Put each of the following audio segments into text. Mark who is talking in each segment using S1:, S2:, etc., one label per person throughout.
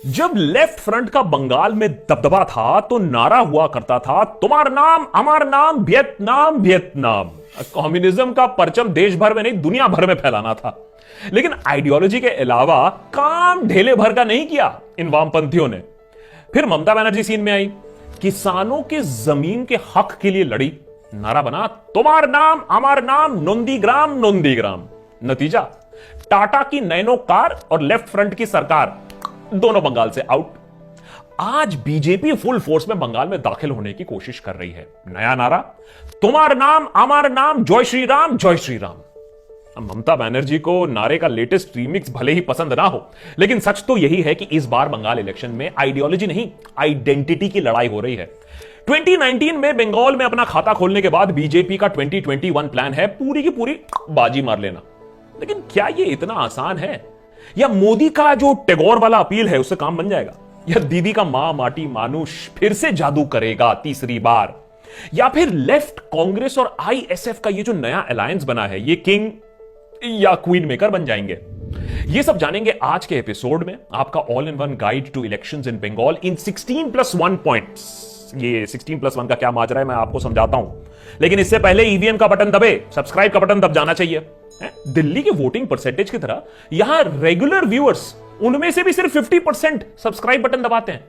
S1: जब left front का बंगाल में दबदबा था तो नारा हुआ करता था, तुम्हार नाम हमार नाम वियतनाम वियतनाम। कम्युनिज्म का परचम देश भर में नहीं दुनिया भर में फैलाना था, लेकिन आइडियोलॉजी के अलावा काम ढेले भर का नहीं किया इन वामपंथियों ने। फिर ममता बनर्जी सीन में आई, किसानों के जमीन के हक के लिए लड़ी, नारा बना तुम्हार नाम हमार नाम नंदीग्राम नंदीग्राम। नतीजा, टाटा की नैनो कार और लेफ्ट फ्रंट की सरकार दोनों बंगाल से आउट। आज बीजेपी फुल फोर्स में बंगाल में दाखिल होने की कोशिश कर रही है। नया नारा, तुम्हार नाम हमार नाम जय श्री राम जय श्री राम। ममता बनर्जी को नारे का लेटेस्ट रीमिक्स भले ही पसंद ना हो, लेकिन सच तो यही है कि इस बार बंगाल इलेक्शन में आइडियोलॉजी नहीं आइडेंटिटी की लड़ाई हो रही है। 2019 में बंगाल में अपना खाता खोलने के बाद बीजेपी का 2021 प्लान है पूरी की पूरी बाजी मार लेना। लेकिन क्या यह इतना आसान है? या मोदी का जो टैगोर वाला अपील है उससे काम बन जाएगा? या दीदी का मां माटी मानुष फिर से जादू करेगा तीसरी बार? या फिर लेफ्ट कांग्रेस और आईएसएफ का ये जो नया अलायंस बना है ये किंग या क्वीन मेकर बन जाएंगे? ये सब जानेंगे आज के एपिसोड में। आपका all in one guide to elections in Bengal in 16+1 points. ये 16+1 का क्या माजरा है मैं आपको समझाता हूं, लेकिन इससे पहले ईवीएम का बटन दबे, सब्सक्राइब का बटन दब जाना चाहिए। दिल्ली के वोटिंग परसेंटेज की तरह यहां रेगुलर व्यूअर्स उनमें से भी सिर्फ 50% सब्सक्राइब बटन दबाते हैं।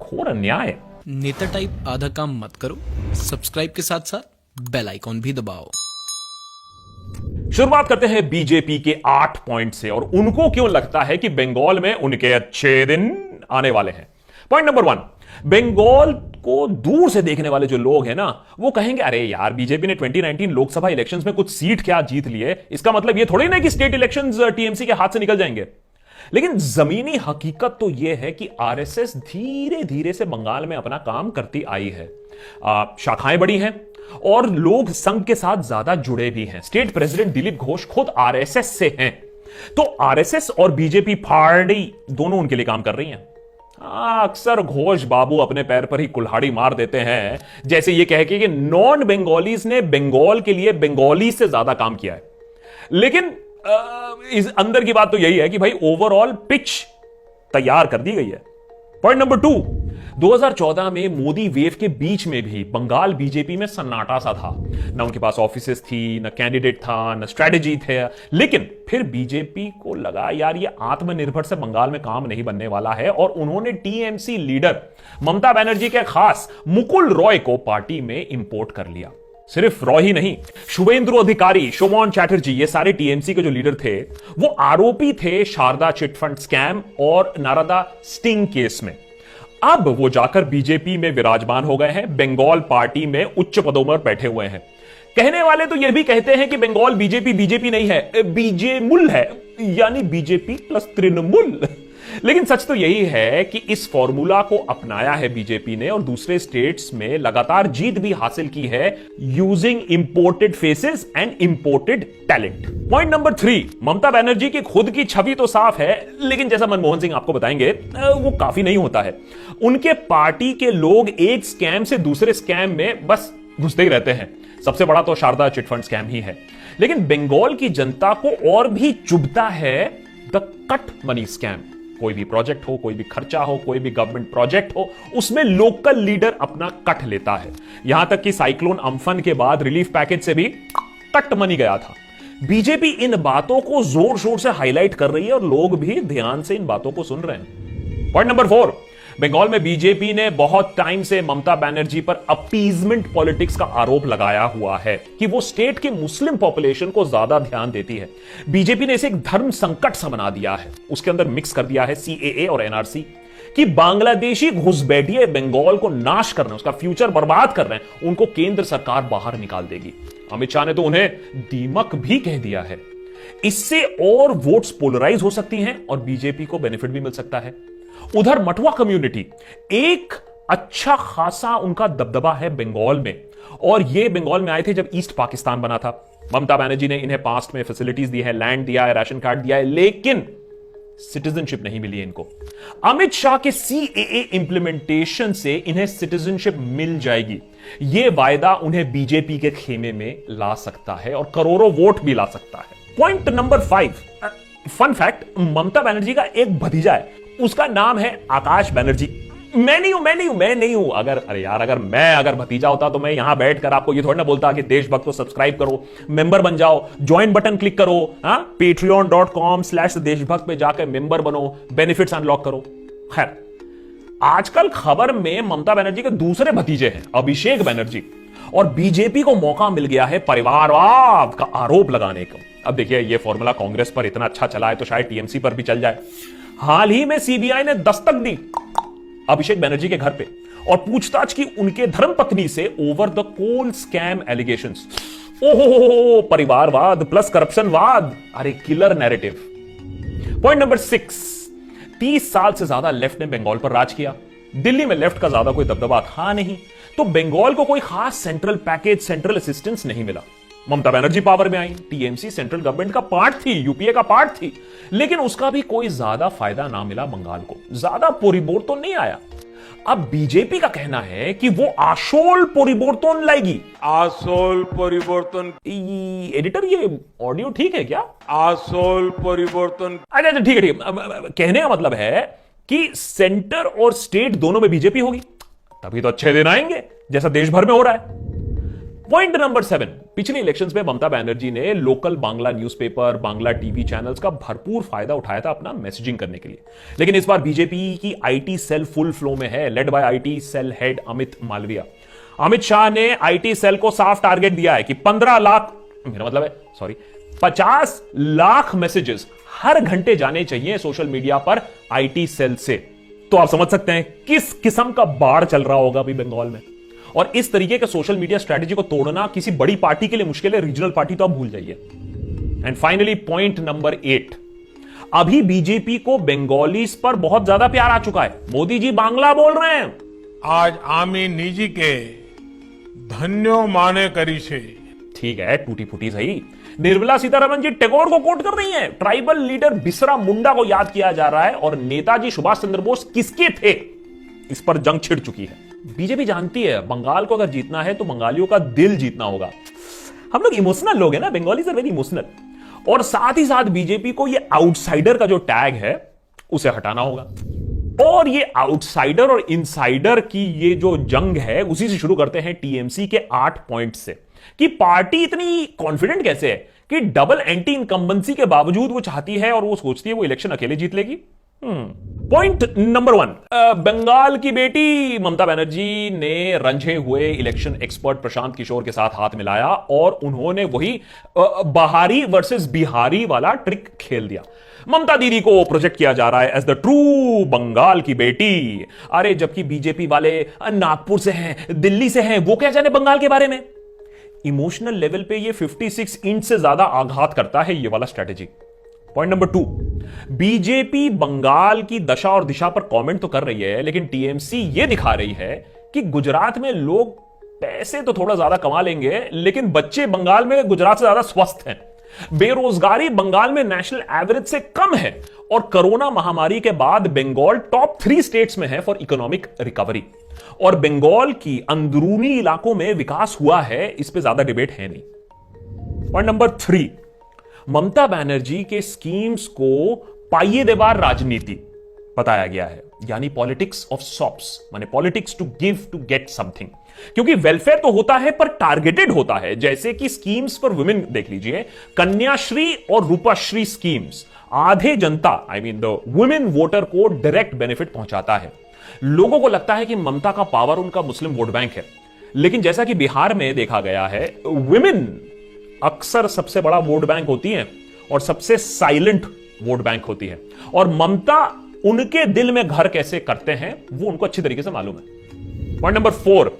S1: घोर अन्याय।
S2: नेता टाइप आधा काम मत करो, सब्सक्राइब के साथ साथ बेल आइकॉन भी दबाओ।
S1: शुरुआत करते हैं बीजेपी के 8 पॉइंट से और उनको क्यों लगता है कि बंगाल में उनके अच्छे दिन आने वाले हैं। पॉइंट नंबर 1, बंगाल को दूर से देखने वाले जो लोग हैं ना, वो कहेंगे अरे यार बीजेपी ने 2019 लोकसभा इलेक्शंस में कुछ सीट क्या जीत लिए, इसका मतलब ये थोड़ी ना कि स्टेट इलेक्शंस टीएमसी के हाथ से निकल जाएंगे। लेकिन जमीनी हकीकत तो यह है कि आरएसएस धीरे धीरे से बंगाल में अपना काम करती आई है। शाखाएं बड़ी हैं और लोग संघ के साथ ज्यादा जुड़े भी हैं। स्टेट प्रेसिडेंट दिलीप घोष खुद आरएसएस से हैं, तो आरएसएस और बीजेपी पार्टी दोनों उनके लिए काम कर रही हैं। अक्सर घोष बाबू अपने पैर पर ही कुल्हाड़ी मार देते हैं, जैसे ये कह के कि नॉन बंगालीज ने बंगाल के लिए बंगाली से ज्यादा काम किया है। लेकिन इस अंदर की बात तो यही है कि भाई ओवरऑल पिच तैयार कर दी गई है। पॉइंट नंबर 2, 2014 में मोदी वेव के बीच में भी बंगाल बीजेपी में सन्नाटा सा था। ना उनके पास ऑफिसेस थी, ना कैंडिडेट था, ना स्ट्रेटेजी थे। लेकिन फिर बीजेपी को लगा यार ये आत्मनिर्भर से बंगाल में काम नहीं बनने वाला है और उन्होंने टीएमसी लीडर ममता बनर्जी के खास मुकुल रॉय को पार्टी में इंपोर्ट कर लिया। सिर्फ रॉय ही नहीं, शुभेंदु अधिकारी, शोभन चैटर्जी, ये सारे टीएमसी के जो लीडर थे वो आरोपी थे शारदा चिटफंड स्कैम और नारदा स्टिंग केस में। अब वो जाकर बीजेपी में विराजमान हो गए हैं, बंगाल पार्टी में उच्च पदों पर बैठे हुए हैं। कहने वाले तो यह भी कहते हैं कि बंगाल बीजेपी नहीं है, बीजेमुल है, यानी बीजेपी प्लस तृणमूल। लेकिन सच तो यही है कि इस फॉर्मूला को अपनाया है बीजेपी ने और दूसरे स्टेट्स में लगातार जीत भी हासिल की है using imported faces and imported talent. Point number 3, Mamata Banerjee की खुद की छवि तो साफ है, लेकिन जैसा मनमोहन सिंह आपको बताएंगे वो काफी नहीं होता है। उनके पार्टी के लोग एक स्कैम से दूसरे स्कैम में बस घुसते ही रहते हैं। सबसे बड़ा तो शारदा चिटफंड स्कैम ही है, लेकिन बंगाल की जनता को और भी चुभता है द कट मनी स्कैम। कोई भी प्रोजेक्ट हो, कोई भी खर्चा हो, कोई भी गवर्नमेंट प्रोजेक्ट हो, उसमें लोकल लीडर अपना कट लेता है। यहां तक कि साइक्लोन अम्फन के बाद रिलीफ पैकेज से भी कट मनी गया था। बीजेपी इन बातों को जोर शोर से हाईलाइट कर रही है और लोग भी ध्यान से इन बातों को सुन रहे हैं। पॉइंट नंबर 4, बंगाल में बीजेपी ने बहुत टाइम से ममता बनर्जी पर अपीजमेंट पॉलिटिक्स का आरोप लगाया हुआ है कि वो स्टेट के मुस्लिम पॉपुलेशन को ज्यादा ध्यान देती है। बीजेपी ने इसे एक धर्म संकट सा बना दिया है, उसके अंदर मिक्स कर दिया है सीएए और एनआरसी कि बांग्लादेशी घुसपैठिए बंगाल को नाश कर रहे हैं, उसका फ्यूचर बर्बाद कर रहे हैं, उनको केंद्र सरकार बाहर निकाल देगी। अमित शाह ने तो उन्हें दीमक भी कह दिया है। इससे और वोट्स पोलराइज हो सकती हैं और बीजेपी को बेनिफिट भी मिल सकता है। उधर मटवा कम्युनिटी एक अच्छा खासा उनका दबदबा है बंगाल में, और ये बंगाल में आए थे जब ईस्ट पाकिस्तान बना था। ममता बनर्जी ने इन्हें पास्ट में फैसिलिटीज दी है, लैंड दिया है, राशन कार्ड दिया है, लेकिन सिटीजनशिप नहीं मिली इनको। अमित शाह के सीएए इंप्लीमेंटेशन से इन्हें सिटीजनशिप मिल जाएगी। यह वायदा उन्हें बीजेपी के खेमे में ला सकता है और करोड़ों वोट भी ला सकता है। Point number 5, fun fact, Mamata Banerjee का एक भतीजा है, उसका नाम है आकाश बनर्जी। मैं नहीं हूं। अगर मैं भतीजा होता तो मैं यहां बैठकर आपको ये थोड़ा ना बोलता कि देशभक्त को सब्सक्राइब करो, मेंबर बन जाओ, ज्वाइन बटन क्लिक करो, patreon.com/देशभक्त पे जाकर मेंबर बनो, बेनिफिट्स अनलॉक करो। खैर, आजकल खबर में ममता बनर्जी के दूसरे भतीजे हैं, अभिषेक बनर्जी, और बीजेपी को मौका मिल गया है परिवारवाद का आरोप लगाने का। अब देखिए, ये फॉर्मूला कांग्रेस पर इतना अच्छा चला है तो शायद टीएमसी पर भी चल जाए। हाल ही में सीबीआई ने दस्तक दी अभिषेक बनर्जी के घर पे और पूछताछ की उनके धर्मपत्नी से over the coal scam allegations. ओहो, परिवारवाद प्लस करप्शनवाद, अरे किलर नैरेटिव। पॉइंट नंबर 6, 30 साल से ज्यादा लेफ्ट ने बंगाल पर राज किया। दिल्ली में लेफ्ट का ज्यादा कोई दबदबा था नहीं, तो बंगाल को कोई खास सेंट्रल पैकेज, सेंट्रल असिस्टेंस नहीं मिला। ममता बनर्जी पावर में आई, टीएमसी सेंट्रल गवर्नमेंट का पार्ट थी, यूपीए का पार्ट थी, लेकिन उसका भी कोई ज्यादा फायदा ना मिला बंगाल को, ज्यादा परिवर्तन नहीं आया। अब बीजेपी का कहना है कि वो आशोल परिवर्तन लाएगी।
S3: आसोल परिवर्तन।
S1: एडिटर, ये ऑडियो ठीक है क्या?
S3: आसोल परिवर्तन।
S1: अच्छा, ठीक है। कहने का मतलब है कि सेंटर और स्टेट दोनों में बीजेपी होगी, तभी तो अच्छे दिन आएंगे, जैसा देश भर में हो रहा है। पॉइंट नंबर 7, पिछले इलेक्शंस में ममता बनर्जी ने local Bangla newspaper, Bangla TV channels का भरपूर फायदा उठाया था अपना मैसेजिंग करने के लिए। लेकिन इस बार बीजेपी की आईटी सेल फुल फ्लो में है, led by IT cell head Amit Malviya. Amit Shah ने आईटी सेल को साफ टारगेट दिया है कि 50 लाख मैसेजेस हर घंटे जाने चाहिए सोशल मीडिया पर आईटी सेल से। तो आप समझ सकते हैं किस किस्म का बाढ़ चल रहा होगा अभी बंगाल में। और इस तरीके के सोशल मीडिया स्ट्रेटेजी को तोड़ना किसी बड़ी पार्टी के लिए मुश्किल है, रीजनल पार्टी तो आप भूल जाइए। एंड फाइनली पॉइंट नंबर 8, अभी बीजेपी को बंगालीज पर बहुत ज्यादा प्यार आ चुका है। मोदी जी बांग्ला बोल रहे हैं।
S3: आज आमी निजी के धन्यो माने करी छे।
S1: ठीक है, टूटी फूटी सही। निर्मला सीतारमण जी टैगोर को कोट कर रही हैं। ट्राइबल लीडर बिसरा मुंडा को याद किया जा रहा है, और नेताजी सुभाष चंद्र बोस किसके थे, इस पर जंग छिड़ चुकी है। बीजेपी जानती है बंगाल को अगर जीतना है तो बंगालियों का दिल जीतना होगा। हम लोग इमोशनल लोग हैं ना, बंगालीज आर वेरी इमोशनल। और साथ ही साथ बीजेपी को ये आउटसाइडर का जो टैग है उसे हटाना होगा। और ये आउटसाइडर और इनसाइडर की ये जो जंग है उसी से शुरू करते हैं टीएमसी के 8 पॉइंट से, कि पार्टी इतनी कॉन्फिडेंट कैसे है कि डबल एंटी इनकम्बेंसी के बावजूद वो चाहती है और वो सोचती है वो इलेक्शन अकेले जीत लेगी। पॉइंट नंबर 1, बंगाल की बेटी ममता बनर्जी ने रंझे हुए इलेक्शन एक्सपर्ट प्रशांत किशोर के साथ हाथ मिलाया और उन्होंने वही बहारी वर्सेस बिहारी वाला ट्रिक खेल दिया। ममता दीदी को प्रोजेक्ट किया जा रहा है एज द ट्रू बंगाल की बेटी। अरे जबकि बीजेपी वाले नागपुर से हैं, दिल्ली से हैं, वो क्या जाने बंगाल के बारे में। इमोशनल लेवल पे ये 56 इंच से ज्यादा आघात करता है ये वाला strategy. Point number 2, BJP Bengal की दशा और दिशा पर कमेंट तो कर रही है, लेकिन टीएमसी ये दिखा रही है कि गुजरात में लोग पैसे तो थोड़ा ज्यादा कमा लेंगे, लेकिन बच्चे बंगाल में गुजरात से ज्यादा स्वस्थ हैं। बेरोजगारी बंगाल में नेशनल एवरेज से कम है, और कोरोना महामारी के बाद बंगाल टॉप 3 स्टेट्स में है फॉर इकोनॉमिक रिकवरी। और बंगाल की अंदरूनी इलाकों में विकास हुआ है, इस पे ज्यादा डिबेट है नहीं। पॉइंट नंबर 3, ममता बनर्जी के स्कीम्स को पाइएदेवार राजनीति बताया गया है, यानी पॉलिटिक्स ऑफ सॉप्स, माने politics to give to get something. क्योंकि वेलफेयर तो होता है पर टारगेटेड होता है, जैसे कि स्कीम्स फॉर वुमेन देख लीजिए, कन्याश्री और रूपाश्री स्कीम्स आधे जनता I mean the women voter को डायरेक्ट बेनिफिट पहुंचाता है। लोगों को लगता है कि ममता का पावर उनका मुस्लिम वोट बैंक है, लेकिन जैसा कि बिहार में देखा गया है, वुमेन अक्सर सबसे बड़ा वोट बैंक होती है और सबसे साइलेंट वोट बैंक होती है, और ममता उनके दिल में घर कैसे करते हैं वो उनको अच्छी तरीके से मालूम है। पॉइंट नंबर 4,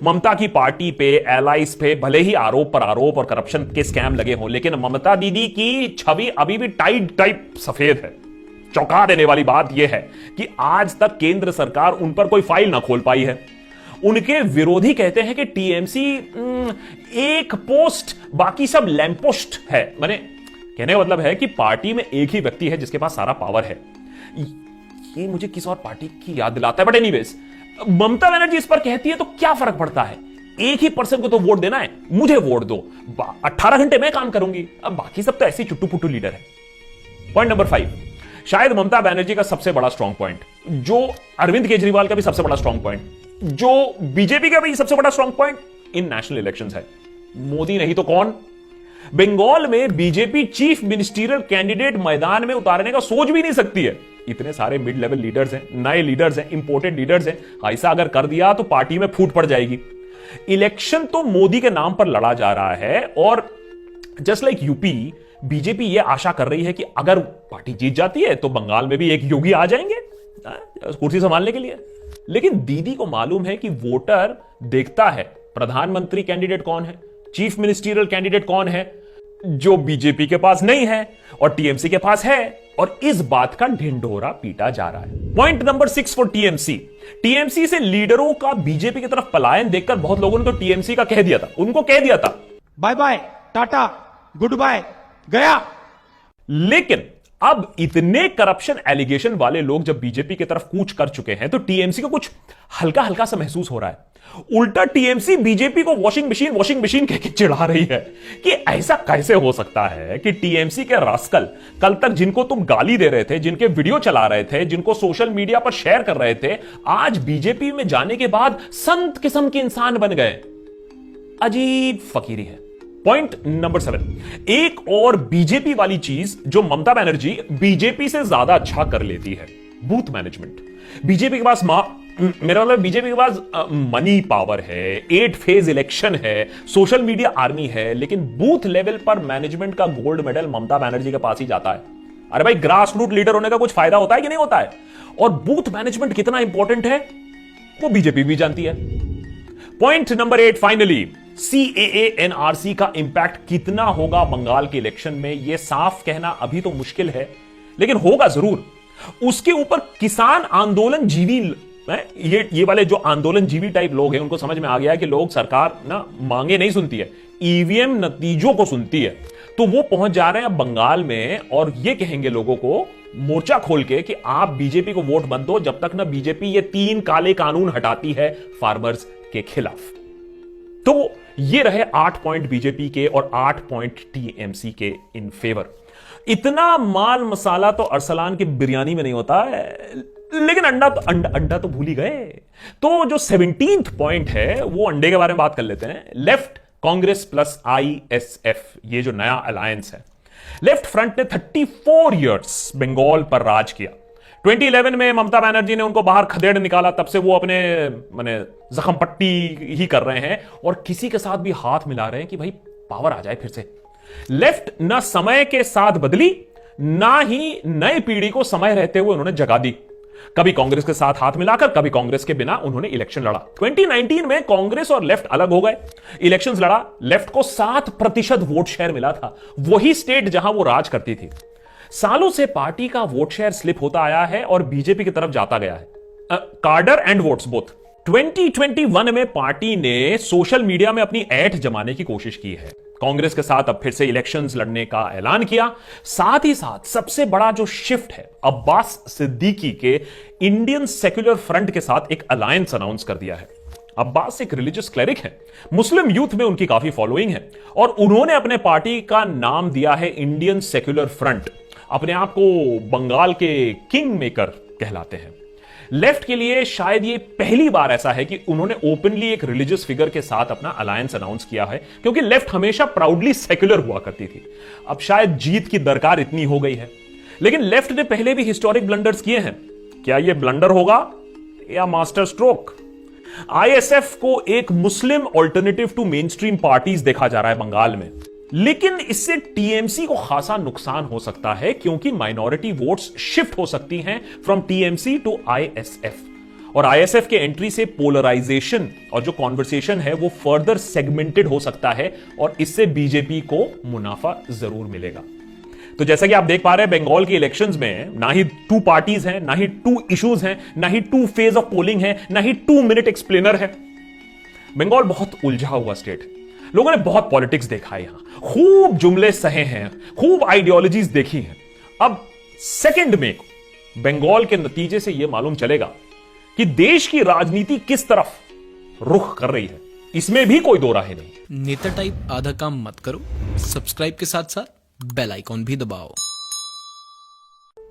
S1: ममता की पार्टी पे, एलाइज पे भले ही आरोप पर आरोप और करप्शन के स्कैम लगे हों, लेकिन ममता दीदी की छवि अभी भी टाइप सफेद है। चौंका देने वाली बात यह है कि आज तक केंद्र सरकार उन पर कोई फाइल ना खोल पाई है। उनके विरोधी कहते हैं कि टीएमसी एक पोस्ट बाकी सब लैंप पोस्ट है। माने कहने का मतलब है कि पार्टी में एक ही व्यक्ति है जिसके पास सारा पावर है। ये मुझे किसी और पार्टी की याद दिलाता है, बट एनीवेज ममता बनर्जी इस पर कहती है तो क्या फर्क पड़ता है, एक ही पर्सन को तो वोट देना है, मुझे वोट दो, 18 घंटे में काम करूंगी, अब बाकी सब तो ऐसे चुट्टू पुट्टू लीडर है। पॉइंट नंबर 5, शायद ममता बनर्जी का सबसे बड़ा स्ट्रांग पॉइंट, जो अरविंद केजरीवाल का भी सबसे बड़ा स्ट्रांग पॉइंट, जो बीजेपी का भी सबसे बड़ा strong point in national elections है। मोदी नहीं तो कौन? बंगाल में बीजेपी चीफ मिनिस्टरियल कैंडिडेट मैदान में उतारने का सोच भी नहीं सकती है। इतने सारे मिड लेवल लीडर्स हैं, नए लीडर्स हैं, इंपोर्टेड लीडर्स हैं। ऐसा अगर कर दिया तो पार्टी में फूट पड़ जाएगी। इलेक्शन तो मोदी के नाम पर लड़ा जा रहा है और जस्ट लाइक यूपी, बीजेपी यह आशा कर रही है कि अगर पार्टी जीत जाती है तो बंगाल में भी एक योगी आ जाएंगे कुर्सी संभालने के लिए। लेकिन दीदी को मालूम है कि वोटर देखता है प्रधानमंत्री कैंडिडेट कौन है, चीफ मिनिस्टरियल कैंडिडेट कौन है, जो बीजेपी के पास नहीं है और टीएमसी के पास है, और इस बात का ढिंढोरा पीटा जा रहा है। Point number 6 for TMC. TMC से लीडरों का बीजेपी की तरफ पलायन देखकर बहुत लोगों ने तो टीएमसी का कह दिया था, उनको कह दिया था
S4: bye bye, tata, goodbye, गया।
S1: लेकिन अब इतने करप्शन एलिगेशन वाले लोग जब बीजेपी की तरफ कूच कर चुके हैं तो टीएमसी को कुछ हल्का हल्का सा महसूस हो रहा है। उल्टा टीएमसी बीजेपी को वॉशिंग मशीन कह के चिढ़ा रही है कि ऐसा कैसे हो सकता है कि टीएमसी के रास्कल कल तक जिनको तुम गाली दे रहे थे, जिनके वीडियो चला रहे थे, जिनको सोशल मीडिया पर शेयर कर रहे थे, आज बीजेपी में जाने के बाद संत किस्म के इंसान बन गए। अजीब फकीरी है। पॉइंट नंबर 7, एक और बीजेपी वाली चीज जो ममता बनर्जी बीजेपी से ज्यादा अच्छा कर लेती है, बूथ मैनेजमेंट। बीजेपी के पास मेरा मतलब बीजेपी के पास मनी पावर है, 8 फेज इलेक्शन है, सोशल मीडिया आर्मी है, लेकिन बूथ लेवल पर मैनेजमेंट का गोल्ड मेडल ममता बनर्जी के पास ही जाता है। अरे भाई, ग्रास रूट लीडर होने का कुछ फायदा होता है कि नहीं होता है? और बूथ मैनेजमेंट कितना इंपॉर्टेंट है वो बीजेपी भी जानती है। Point number 8, finally, CAA NRC का इंपैक्ट कितना होगा बंगाल के इलेक्शन में, यह साफ कहना अभी तो मुश्किल है, लेकिन होगा जरूर। उसके ऊपर किसान आंदोलन जीवी, ये वाले जो आंदोलन जीवी टाइप लोग हैं, उनको समझ में आ गया है कि लोग सरकार ना मांगे नहीं सुनती है, ईवीएम नतीजों को सुनती है। तो वो पहुंच जा रहे हैं बंगाल में और ये कहेंगे लोगों को मोर्चा खोल के कि आप बीजेपी को वोट मत दो जब तक ना बीजेपी ये 3 काले कानून हटाती है फार्मर्स के खिलाफ। तो ये रहे 8 पॉइंट बीजेपी के और 8 पॉइंट टीएमसी के इन फेवर। इतना माल मसाला तो अरसलान की बिरयानी में नहीं होता है, लेकिन अंडा तो भूल ही गए। तो जो 17th पॉइंट है वो अंडे के बारे में बात कर लेते हैं। लेफ्ट कांग्रेस प्लस आईएसएफ, ये जो नया अलायंस है। लेफ्ट फ्रंट ने 34 इयर्स बंगाल पर राज किया। 2011 में ममता बनर्जी ने उनको बाहर खदेड़ निकाला, तब से वो अपने माने जख्म पट्टी ही कर रहे हैं और किसी के साथ भी हाथ मिला रहे हैं कि भाई पावर आ जाए फिर से। लेफ्ट न समय के साथ बदली, ना ही नई पीढ़ी को समय रहते हुए उन्होंने जगा दी। कभी कांग्रेस के साथ हाथ मिलाकर, कभी कांग्रेस के बिना उन्होंने इलेक्शन लड़ा। 2019 में कांग्रेस और लेफ्ट अलग हो गए, इलेक्शंस लड़ा। लेफ्ट को 7% वोट शेयर मिला था, वही स्टेट जहां वो राज करती थी। सालों से पार्टी का वोट शेयर स्लिप होता आया है और बीजेपी की तरफ जाता गया है, कार्डर एंड वोट्स बोथ। 2021 में पार्टी ने सोशल मीडिया में अपनी ऐठ जमाने की कोशिश की है, कांग्रेस के साथ अब फिर से इलेक्शंस लड़ने का ऐलान किया। साथ ही साथ सबसे बड़ा जो शिफ्ट है, अब्बास सिद्दीकी के इंडियन सेक्युलर फ्रंट के साथ एक अलायंस अनाउंस कर दिया है। अब्बास एक रिलीजियस क्लेरिक है, मुस्लिम यूथ में उनकी काफी फॉलोइंग है और उन्होंने अपने पार्टी का नाम दिया है इंडियन सेक्युलर फ्रंट। अपने आप को बंगाल के किंग मेकर कहलाते हैं। लेफ्ट के लिए शायद ये पहली बार ऐसा है कि उन्होंने ओपनली एक रिलीजियस फिगर के साथ अपना अलायंस अनाउंस किया है, क्योंकि लेफ्ट हमेशा प्राउडली सेक्युलर हुआ करती थी। अब शायद जीत की दरकार इतनी हो गई है, लेकिन लेफ्ट ने पहले भी हिस्टोरिक ब्लंडर्स किए हैं। क्या यह ब्लंडर होगा या मास्टर स्ट्रोक? आईएसएफ को एक Muslim alternative to main stream parties देखा जा रहा है बंगाल में, लेकिन इससे टीएमसी को खासा नुकसान हो सकता है, क्योंकि माइनॉरिटी वोट्स शिफ्ट हो सकती हैं फ्रॉम टीएमसी टू आईएसएफ। और आईएसएफ के एंट्री से पोलराइजेशन और जो कॉन्वर्सेशन है वो फर्दर सेगमेंटेड हो सकता है और इससे बीजेपी को मुनाफा जरूर मिलेगा। तो जैसा कि आप देख पा रहे हैं, बंगाल के इलेक्शंस में ना ही 2 पार्टीज हैं, ना ही 2 इश्यूज हैं, ना ही 2 फेज ऑफ पोलिंग है, ना ही 2 मिनट एक्सप्लेनर है। बंगाल बहुत उलझा हुआ स्टेट है। लोगों ने बहुत पॉलिटिक्स देखा है, यहां खूब जुमले सहे हैं, खूब आइडियोलॉजीज देखी हैं। अब 2 मई को बंगाल के नतीजे से यह मालूम चलेगा कि देश की राजनीति किस तरफ रुख कर रही है। इसमें भी कोई दो राहें नहीं।
S2: नेता टाइप आधा काम मत करो, सब्सक्राइब के साथ साथ बेल आइकॉन भी दबाओ।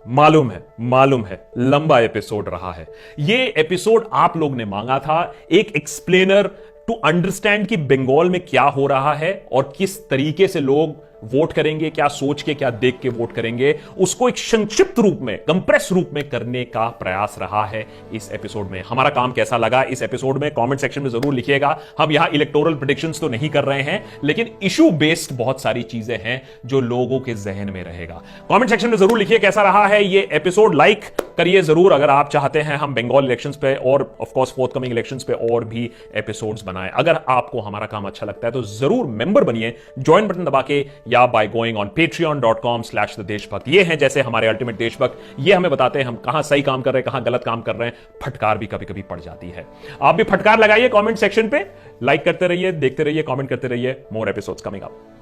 S1: मालूम है लंबा एपिसोड रहा है। ये एपिसोड आप लोग ने मांगा था, एक एक्सप्लेनर टू अंडरस्टैंड कि बंगाल में क्या हो रहा है और किस तरीके से लोग वोट करेंगे, क्या सोच के क्या देख के वोट करेंगे, उसको एक संक्षिप्त रूप में, कंप्रेस रूप में करने का प्रयास रहा है इस एपिसोड में। हमारा काम कैसा लगा इस एपिसोड में कमेंट सेक्शन में जरूर लिखिएगा। हम यहां इलेक्टोरल प्रेडिक्शंस तो नहीं कर रहे हैं, लेकिन इशू बेस्ड बहुत सारी चीजें हैं जो लोगों के जहन में रहेगा। कमेंट सेक्शन में जरूर लिखिए कैसा रहा है ये एपिसोड। लाइक करिए जरूर अगर आप चाहते हैं हम बंगाल इलेक्शंस पे और ऑफ कोर्स फोर्थकमिंग इलेक्शंस पे और भी एपिसोड्स बनाएं। अगर आपको हमारा काम अच्छा लगता है तो जरूर मेंबर बनिए, ज्वाइन बटन दबा के या बाय गोइंग ऑन patreon.com/देशभक्त। ये हैं जैसे हमारे अल्टीमेट देशभक्त, ये हमें बताते हैं हम कहां सही काम कर रहे हैं, कहां गलत काम कर रहे हैं। फटकार भी कभी कभी पड़ जाती है। आप भी फटकार लगाइए कमेंट सेक्शन पे, लाइक करते रहिए, देखते रहिए, कमेंट करते रहिए। More episodes coming up.